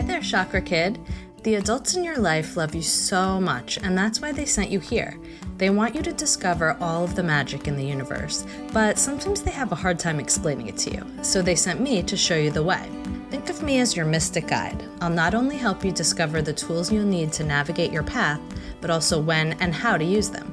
Hi there, Chakra Kid. The adults in your life love you so much, and that's why they sent you here. They want you to discover all of the magic in the universe, but sometimes they have a hard time explaining it to you, so they sent me to show you the way. Think of me as your mystic guide. I'll not only help you discover the tools you'll need to navigate your path, but also when and how to use them.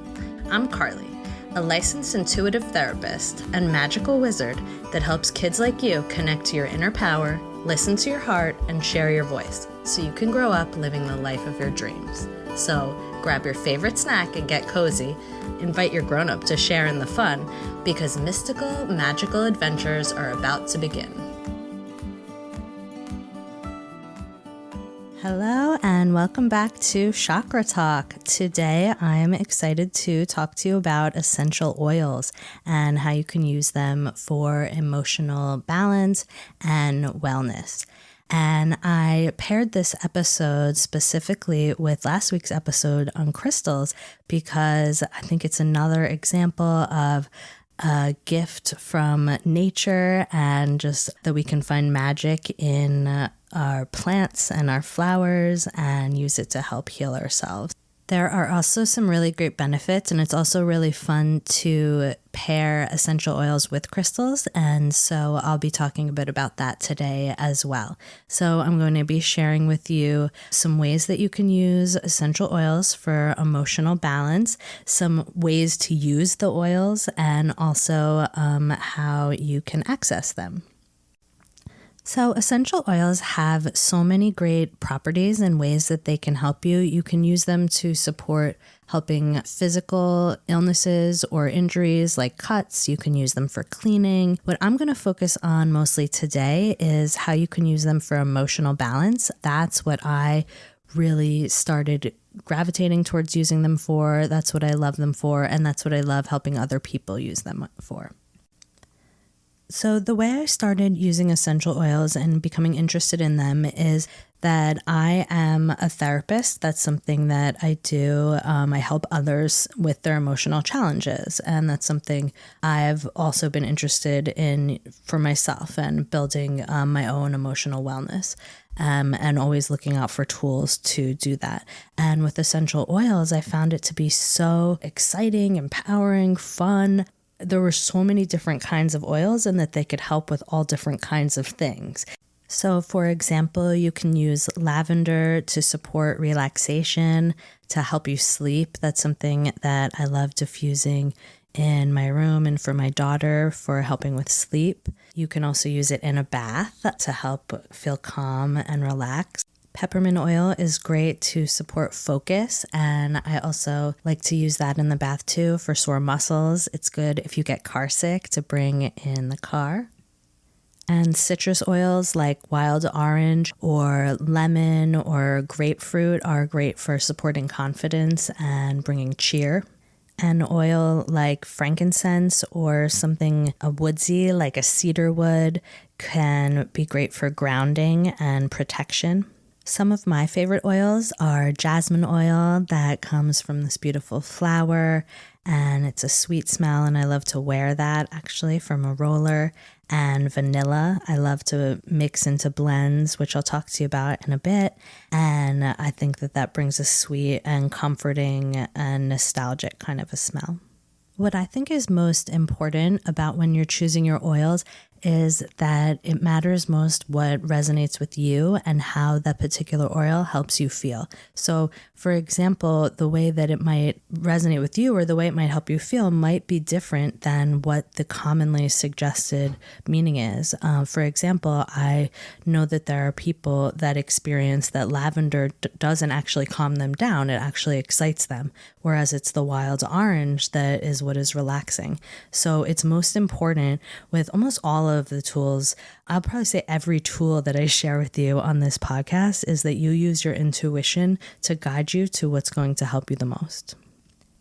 I'm Carly, a licensed intuitive therapist and magical wizard that helps kids like you connect to your inner power, listen to your heart, and share your voice so you can grow up living the life of your dreams. So grab your favorite snack and get cozy. Invite your grown-up to share in the fun because mystical, magical adventures are about to begin. Hello and welcome back to Chakra Talk. Today I'm excited to talk to you about essential oils and how you can use them for emotional balance and wellness. And I paired this episode specifically with last week's episode on crystals because I think it's another example of a gift from nature and just that we can find magic in our plants and our flowers and use it to help heal ourselves. There are also some really great benefits, and it's also really fun to pair essential oils with crystals, and so I'll be talking a bit about that today as well. So I'm going to be sharing with you some ways that you can use essential oils for emotional balance, some ways to use the oils, and also how you can access them. So essential oils have so many great properties and ways that they can help you. You can use them to support helping physical illnesses or injuries like cuts. You can use them for cleaning. What I'm going to focus on mostly today is how you can use them for emotional balance. That's what I really started gravitating towards using them for. That's what I love them for. And that's what I love helping other people use them for. So the way I started using essential oils and becoming interested in them is that I am a therapist. That's something that I do. I help others with their emotional challenges. And that's something I've also been interested in for myself and building my own emotional wellness. And always looking out for tools to do that. And with essential oils, I found it to be so exciting, empowering, fun. There were so many different kinds of oils and that they could help with all different kinds of things. So for example, you can use lavender to support relaxation, to help you sleep. That's something that I love diffusing in my room and for my daughter for helping with sleep. You can also use it in a bath to help feel calm and relaxed. Peppermint oil is great to support focus, and I also like to use that in the bath too for sore muscles. It's good if you get car sick to bring in the car. And citrus oils like wild orange or lemon or grapefruit are great for supporting confidence and bringing cheer. An oil like frankincense or something woodsy like a cedar wood can be great for grounding and protection. Some of my favorite oils are jasmine oil that comes from this beautiful flower, and it's a sweet smell, and I love to wear that actually from a roller. And vanilla, I love to mix into blends, which I'll talk to you about in a bit. And I think that brings a sweet and comforting and nostalgic kind of a smell. What I think is most important about when you're choosing your oils is that it matters most what resonates with you and how that particular oil helps you feel. So, for example, the way that it might resonate with you or the way it might help you feel might be different than what the commonly suggested meaning is. For example, I know that there are people that experience that lavender doesn't actually calm them down. It actually excites them, whereas it's the wild orange that is what is relaxing. So it's most important with almost all of the tools. I'll probably say every tool that I share with you on this podcast is that you use your intuition to guide you to what's going to help you the most.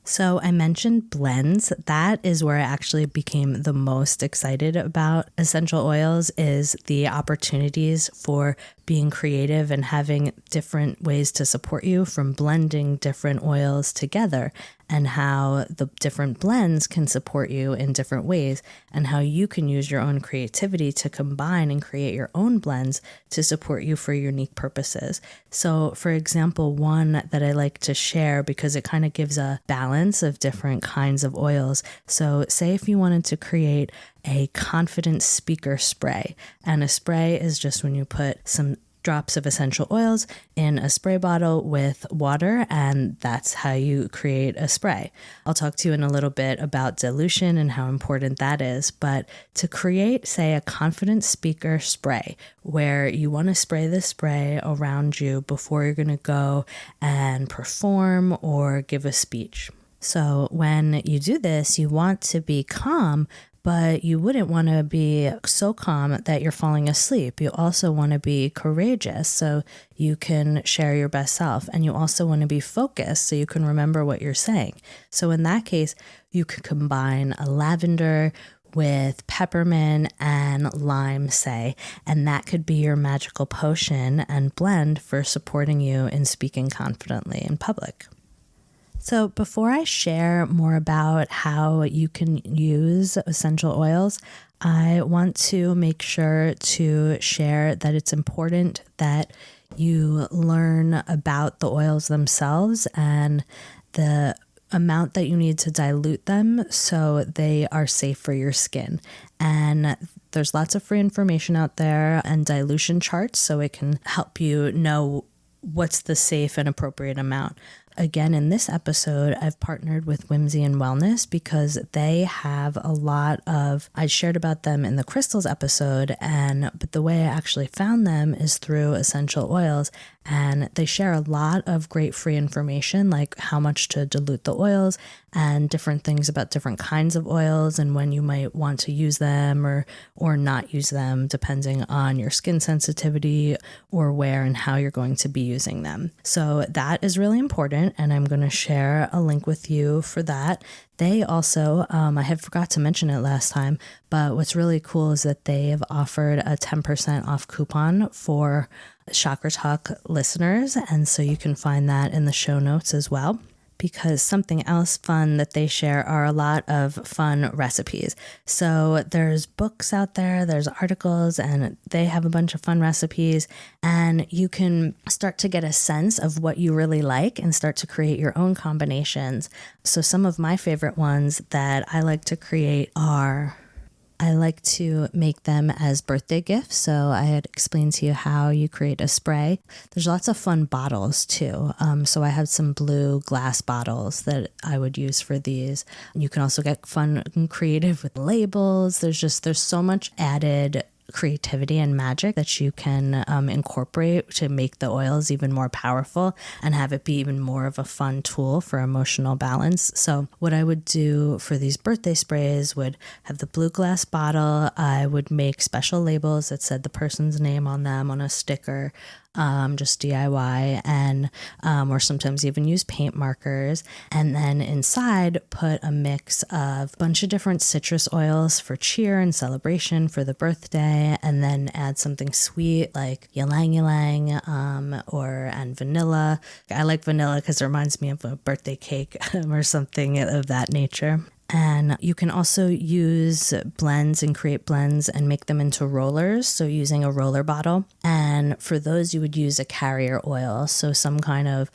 So I mentioned blends. That is where I actually became the most excited about essential oils, is the opportunities for being creative and having different ways to support you from blending different oils together. and how the different blends can support you in different ways, and how you can use your own creativity to combine and create your own blends to support you for unique purposes. So, for example, one that I like to share because it kind of gives a balance of different kinds of oils. So, say if you wanted to create a confident speaker spray, and a spray is just when you put some drops of essential oils in a spray bottle with water, and that's how you create a spray. I'll talk to you in a little bit about dilution and how important that is, but to create, say, a confident speaker spray where you want to spray the spray around you before you're going to go and perform or give a speech. So when you do this, you want to be calm, but you wouldn't want to be so calm that you're falling asleep. You also want to be courageous so you can share your best self. And you also want to be focused so you can remember what you're saying. So in that case, you could combine a lavender with peppermint and lime, say, and that could be your magical potion and blend for supporting you in speaking confidently in public. So before I share more about how you can use essential oils, I want to make sure to share that it's important that you learn about the oils themselves and the amount that you need to dilute them so they are safe for your skin. And there's lots of free information out there and dilution charts so it can help you know what's the safe and appropriate amount. Again, in this episode, I've partnered with Whimsy and Wellness because they have a lot of, I shared about them in the crystals episode, but the way I actually found them is through essential oils. And they share a lot of great free information, like how much to dilute the oils and different things about different kinds of oils and when you might want to use them or not use them, depending on your skin sensitivity or where and how you're going to be using them. So that is really important, and I'm going to share a link with you for that. They also, I had forgot to mention it last time, but what's really cool is that they have offered a 10% off coupon for Chakra Talk listeners. And so you can find that in the show notes as well. Because something else fun that they share are a lot of fun recipes. So there's books out there, there's articles, and they have a bunch of fun recipes, and you can start to get a sense of what you really like and start to create your own combinations. So some of my favorite ones that I like to create are, I like to make them as birthday gifts. So I had explained to you how you create a spray. There's lots of fun bottles too. So I have some blue glass bottles that I would use for these. You can also get fun and creative with labels. There's so much added creativity and magic that you can incorporate to make the oils even more powerful and have it be even more of a fun tool for emotional balance. So what I would do for these birthday sprays would have the blue glass bottle. I would make special labels that said the person's name on them on a sticker, just DIY, and or sometimes even use paint markers. And then inside put a mix of a bunch of different citrus oils for cheer and celebration for the birthday, and then add something sweet like ylang ylang and vanilla. I like vanilla because it reminds me of a birthday cake or something of that nature. And you can also use blends and create blends and make them into rollers. So using a roller bottle. And for those, you would use a carrier oil. So some kind of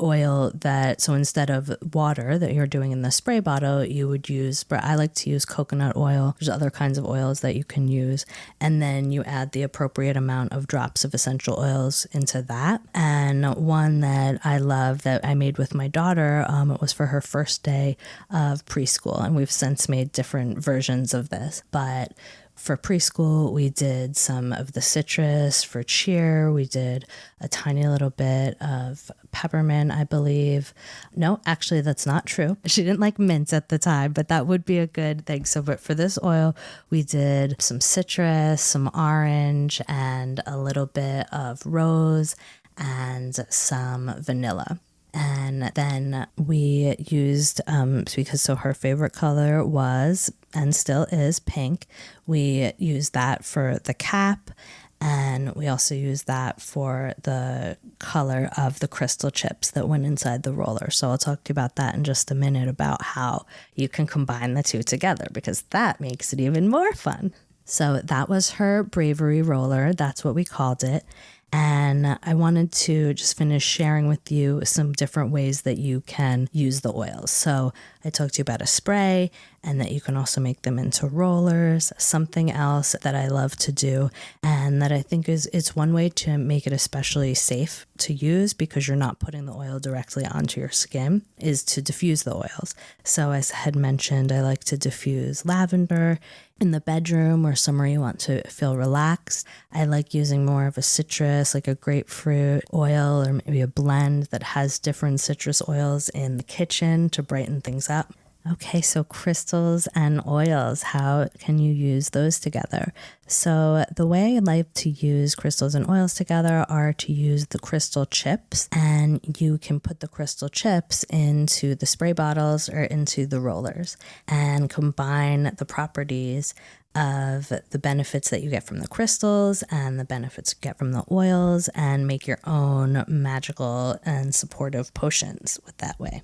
oil so instead of water that you're doing in the spray bottle, you would use, but I like to use coconut oil. There's other kinds of oils that you can use. And then you add the appropriate amount of drops of essential oils into that. And one that I love that I made with my daughter, it was for her first day of preschool. And we've since made different versions of this, but for preschool, we did some of the citrus. For cheer, we did a tiny little bit of peppermint, I believe. No, actually, that's not true. She didn't like mint at the time, but that would be a good thing. So, but for this oil, we did some citrus, some orange, and a little bit of rose and some vanilla. And then we used, because her favorite color was and still is pink, we used that for the cap. And we also use that for the color of the crystal chips that went inside the roller. So I'll talk to you about that in just a minute, about how you can combine the two together, because that makes it even more fun. So that was her bravery roller. That's what we called it. And I wanted to just finish sharing with you some different ways that you can use the oils. So I talked to you about a spray, and that you can also make them into rollers. Something else that I love to do, and that I think it's one way to make it especially safe to use, because you're not putting the oil directly onto your skin, is to diffuse the oils. So as I had mentioned, I like to diffuse lavender in the bedroom or somewhere you want to feel relaxed. I like using more of a citrus, like a grapefruit oil, or maybe a blend that has different citrus oils in the kitchen to brighten things up. Okay, so crystals and oils, how can you use those together? So the way I like to use crystals and oils together are to use the crystal chips, and you can put the crystal chips into the spray bottles or into the rollers and combine the properties of the benefits that you get from the crystals and the benefits you get from the oils, and make your own magical and supportive potions with that way.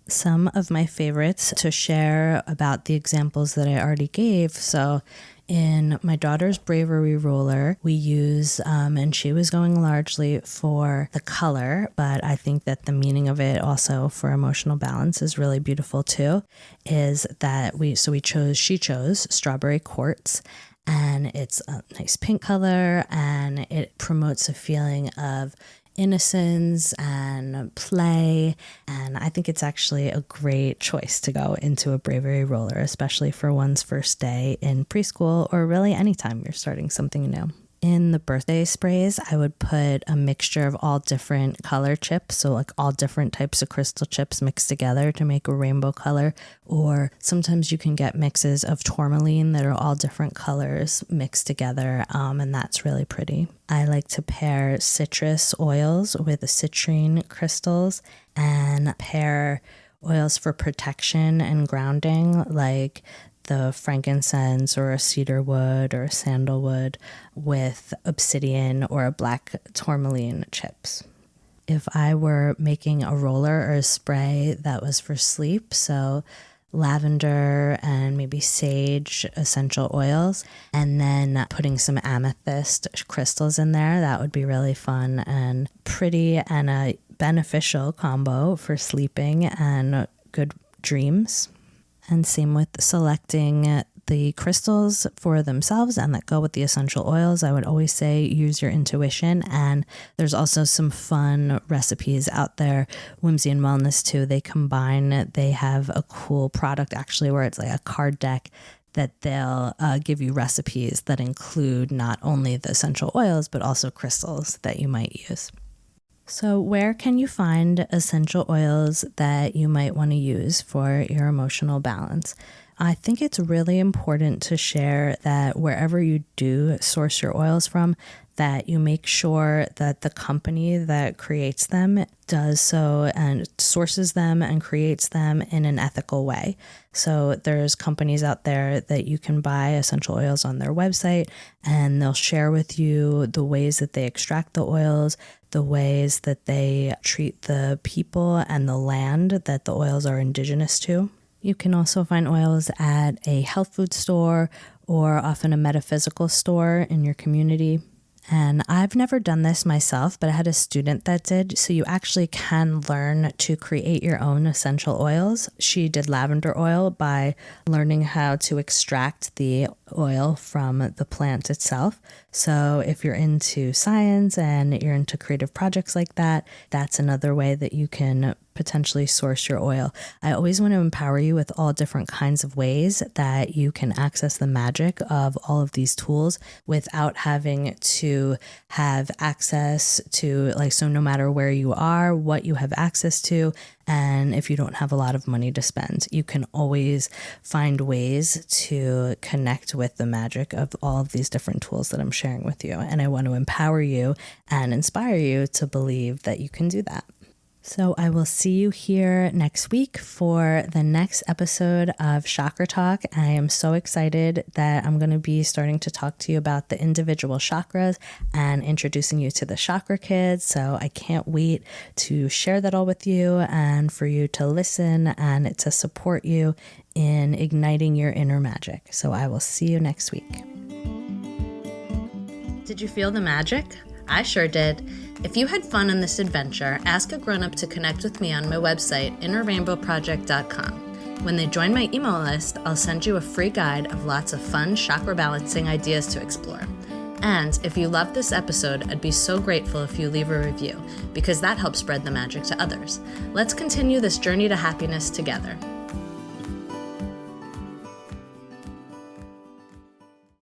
Some of my favorites to share about the examples that I already gave. So in my daughter's bravery roller, we use, and she was going largely for the color, but I think that the meaning of it also for emotional balance is really beautiful too, is that she chose strawberry quartz. And it's a nice pink color, and it promotes a feeling of innocence and play. And I think it's actually a great choice to go into a bravery roller, especially for one's first day in preschool, or really anytime you're starting something new. In the birthday sprays, I would put a mixture of all different color chips, so like all different types of crystal chips mixed together to make a rainbow color. Or sometimes you can get mixes of tourmaline that are all different colors mixed together, and that's really pretty. I like to pair citrus oils with the citrine crystals, and pair oils for protection and grounding, like the frankincense or a cedar wood or a sandalwood, with obsidian or a black tourmaline chips. If I were making a roller or a spray that was for sleep, so lavender and maybe sage essential oils, and then putting some amethyst crystals in there, that would be really fun and pretty, and a beneficial combo for sleeping and good dreams. And same with selecting the crystals for themselves and that go with the essential oils. I would always say use your intuition. And there's also some fun recipes out there. Whimsy and Wellness too, they have a cool product actually where it's like a card deck that they'll give you recipes that include not only the essential oils, but also crystals that you might use. So where can you find essential oils that you might want to use for your emotional balance? I think it's really important to share that wherever you do source your oils from, that you make sure that the company that creates them does so and sources them and creates them in an ethical way. So there's companies out there that you can buy essential oils on their website, and they'll share with you the ways that they extract the oils, the ways that they treat the people and the land that the oils are indigenous to. You can also find oils at a health food store or often a metaphysical store in your community. And I've never done this myself, but I had a student that did. So you actually can learn to create your own essential oils. She did lavender oil by learning how to extract the oil from the plant itself. So if you're into science and you're into creative projects like that, that's another way that you can potentially source your oil. I always want to empower you with all different kinds of ways that you can access the magic of all of these tools without having to have access to, so no matter where you are, what you have access to, and if you don't have a lot of money to spend, you can always find ways to connect with the magic of all of these different tools that I'm sharing with you. And I want to empower you and inspire you to believe that you can do that. So I will see you here next week for the next episode of Chakra Talk. I am so excited that I'm going to be starting to talk to you about the individual chakras and introducing you to the Chakra Kids. So I can't wait to share that all with you and for you to listen and to support you in igniting your inner magic. So I will see you next week. Did you feel the magic? I sure did. If you had fun on this adventure, ask a grown-up to connect with me on my website, innerrainbowproject.com. When they join my email list, I'll send you a free guide of lots of fun chakra balancing ideas to explore. And if you loved this episode, I'd be so grateful if you leave a review, because that helps spread the magic to others. Let's continue this journey to happiness together.